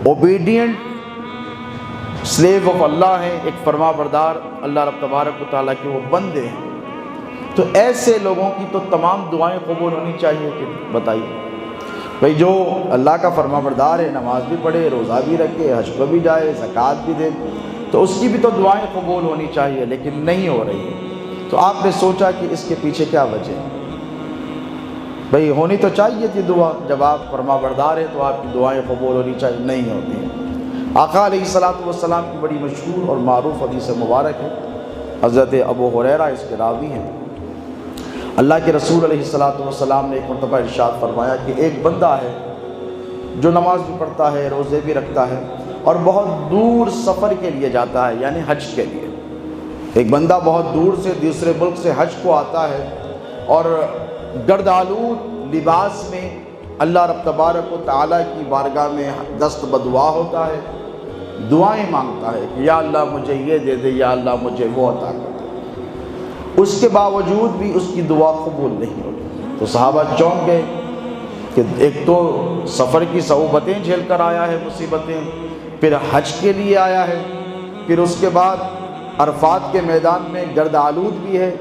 Obedient slave of اللہ ہیں، ایک فرما بردار اللہ رب تبارک و تعالیٰ کے وہ بندے ہیں، تو ایسے لوگوں کی تو تمام دعائیں قبول ہونی چاہیے کہ بتائیے بھئی جو اللہ کا فرما بردار ہے، نماز بھی پڑھے، روزہ بھی رکھے، حج کو بھی جائے، زکوٰۃ بھی دے، تو اس کی بھی تو دعائیں قبول ہونی چاہیے، لیکن نہیں ہو رہی ہے۔ تو آپ نے سوچا کہ اس کے پیچھے کیا وجہ ہے؟ بھئی ہونی تو چاہیے تھی دعا، جب آپ فرما بردار ہیں تو آپ کی دعائیں قبول ہونی چاہیے، نہیں ہوتی ہیں۔ آقا علیہ السلام کی بڑی مشہور اور معروف حدیث مبارک ہے، حضرت ابو ہریرہ اس کے راوی ہیں۔ اللہ کے رسول علیہ السلام نے ایک مرتبہ ارشاد فرمایا کہ ایک بندہ ہے جو نماز بھی پڑھتا ہے، روزے بھی رکھتا ہے، اور بہت دور سفر کے لیے جاتا ہے، یعنی حج کے لیے۔ ایک بندہ بہت دور سے، دوسرے ملک سے حج کو آتا ہے، اور گرد آلود لباس میں اللہ رب تبارک و تعالیٰ کی بارگاہ میں دست بدعا ہوتا ہے، دعائیں مانگتا ہے کہ یا اللہ مجھے یہ دے دے، یا اللہ مجھے وہ عطا کر دے۔ اس کے باوجود بھی اس کی دعا قبول نہیں ہوتی۔ تو صحابہ چونک گئے کہ ایک تو سفر کی صعوبتیں جھیل کر آیا ہے، مصیبتیں، پھر حج کے لیے آیا ہے، پھر اس کے بعد عرفات کے میدان میں گرد آلود بھی ہے،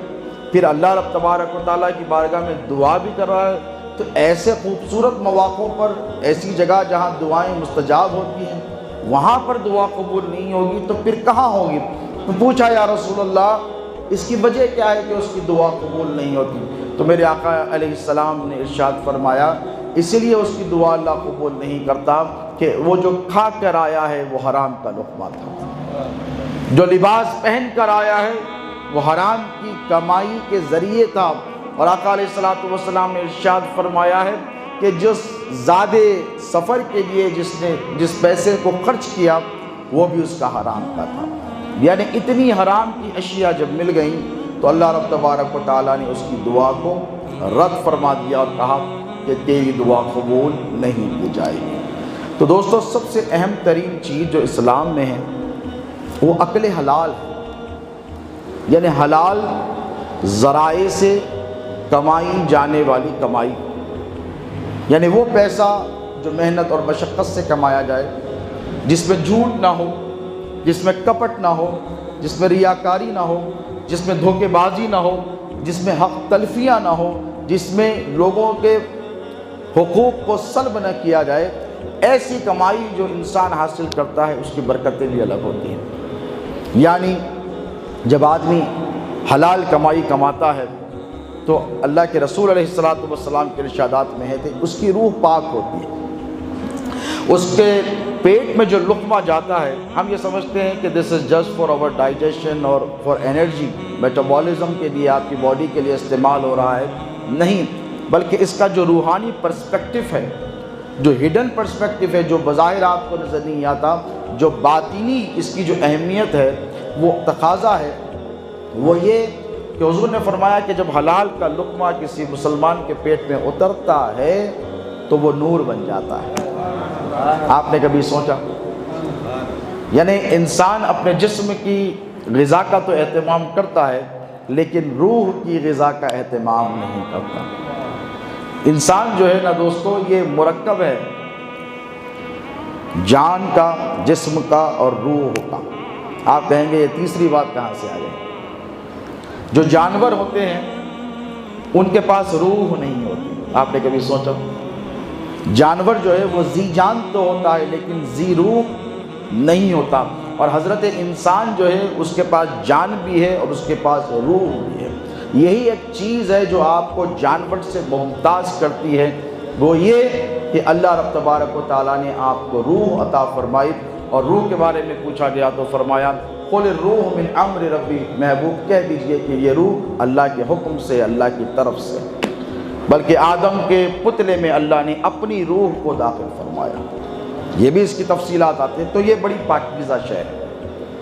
پھر اللہ رب تبارک و تعالیٰ کی بارگاہ میں دعا بھی کر رہا ہے۔ تو ایسے خوبصورت مواقع پر، ایسی جگہ جہاں دعائیں مستجاب ہوتی ہیں، وہاں پر دعا قبول نہیں ہوگی تو پھر کہاں ہوگی؟ تو پوچھا یا رسول اللہ اس کی وجہ کیا ہے کہ اس کی دعا قبول نہیں ہوتی؟ تو میرے آقا علیہ السلام نے ارشاد فرمایا اسی لیے اس کی دعا اللہ قبول نہیں کرتا کہ وہ جو کھا کر آیا ہے وہ حرام کا لقمہ تھا، جو لباس پہن کر آیا ہے وہ حرام کی کمائی کے ذریعے تھا۔ اور آقا علیہ السلام نے ارشاد فرمایا ہے کہ جس زیادہ سفر کے لیے جس پیسے کو خرچ کیا وہ بھی اس کا حرام کا تھا۔ یعنی اتنی حرام کی اشیاء جب مل گئیں تو اللہ رب تبارک و تعالیٰ نے اس کی دعا کو رد فرما دیا اور کہا کہ تیری دعا قبول نہیں کی جائے گی۔ تو دوستو سب سے اہم ترین چیز جو اسلام میں ہے وہ عقل حلال ہے، یعنی حلال ذرائع سے کمائی جانے والی کمائی، یعنی وہ پیسہ جو محنت اور مشقت سے کمایا جائے، جس میں جھوٹ نہ ہو، جس میں کپٹ نہ ہو، جس میں ریاکاری نہ ہو، جس میں دھوکے بازی نہ ہو، جس میں حق تلفیاں نہ ہو، جس میں لوگوں کے حقوق کو سلب نہ کیا جائے، ایسی کمائی جو انسان حاصل کرتا ہے اس کی برکتیں بھی الگ ہوتی ہیں۔ یعنی جب آدمی حلال کمائی کماتا ہے تو اللہ کے رسول علیہ السلام کے ارشادات میں ہے کہ اس کی روح پاک ہوتی ہے، اس کے پیٹ میں جو لقمہ جاتا ہے ہم یہ سمجھتے ہیں کہ this is just for our digestion اور فار انرجی، میٹابولزم کے لیے، آپ کی باڈی کے لیے استعمال ہو رہا ہے، نہیں، بلکہ اس کا جو روحانی پرسپیکٹو ہے، جو ہڈن پرسپیکٹو ہے، جو بظاہر آپ کو نظر نہیں آتا، جو باطنی اس کی جو اہمیت ہے، وہ تقاضا ہے، وہ یہ کہ حضور نے فرمایا کہ جب حلال کا لقمہ کسی مسلمان کے پیٹ میں اترتا ہے تو وہ نور بن جاتا ہے۔ آپ نے کبھی سوچا؟ یعنی انسان اپنے جسم کی غذا کا تو اہتمام کرتا ہے لیکن روح کی غذا کا اہتمام نہیں کرتا۔ انسان جو ہے نا دوستو یہ مرکب ہے جان کا، جسم کا اور روح کا۔ آپ کہیں گے یہ تیسری بات کہاں سے آ گئی؟ جو جانور ہوتے ہیں ان کے پاس روح نہیں ہوتی۔ آپ نے کبھی سوچا؟ جانور جو ہے وہ ذی جان تو ہوتا ہے لیکن ذی روح نہیں ہوتا، اور حضرت انسان جو ہے اس کے پاس جان بھی ہے اور اس کے پاس روح بھی ہے۔ یہی ایک چیز ہے جو آپ کو جانور سے ممتاز کرتی ہے، وہ یہ کہ اللہ رب تبارک و تعالیٰ نے آپ کو روح عطا فرمائی، اور روح کے بارے میں پوچھا گیا تو فرمایا قل الروح من امر ربی، محبوب کہہ دیجئے کہ یہ روح اللہ کے حکم سے، اللہ کی طرف سے، بلکہ آدم کے پتلے میں اللہ نے اپنی روح کو داخل فرمایا۔ یہ بھی اس کی تفصیلات آتے ہیں۔ تو یہ بڑی پاکیزہ شے ہے۔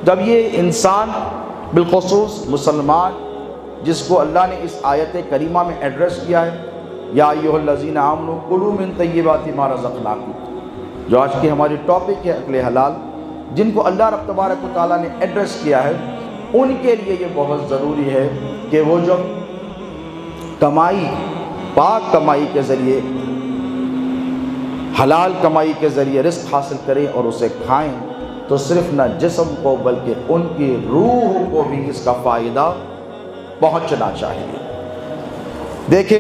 جب یہ انسان بالخصوص مسلمان جس کو اللہ نے اس آیت کریمہ میں ایڈریس کیا ہے، یا ایھا الذین آمنوا کلوا من طیبات ما رزقناکم، جو آج کی ہماری ٹاپک ہے عقل حلال، جن کو اللہ رب تبارک و تعالیٰ نے ایڈریس کیا ہے، ان کے لیے یہ بہت ضروری ہے کہ وہ جو کمائی، پاک کمائی کے ذریعے حلال کمائی کے ذریعے رزق حاصل کریں اور اسے کھائیں تو صرف نہ جسم کو بلکہ ان کی روح کو بھی اس کا فائدہ پہنچنا چاہیے۔ دیکھیں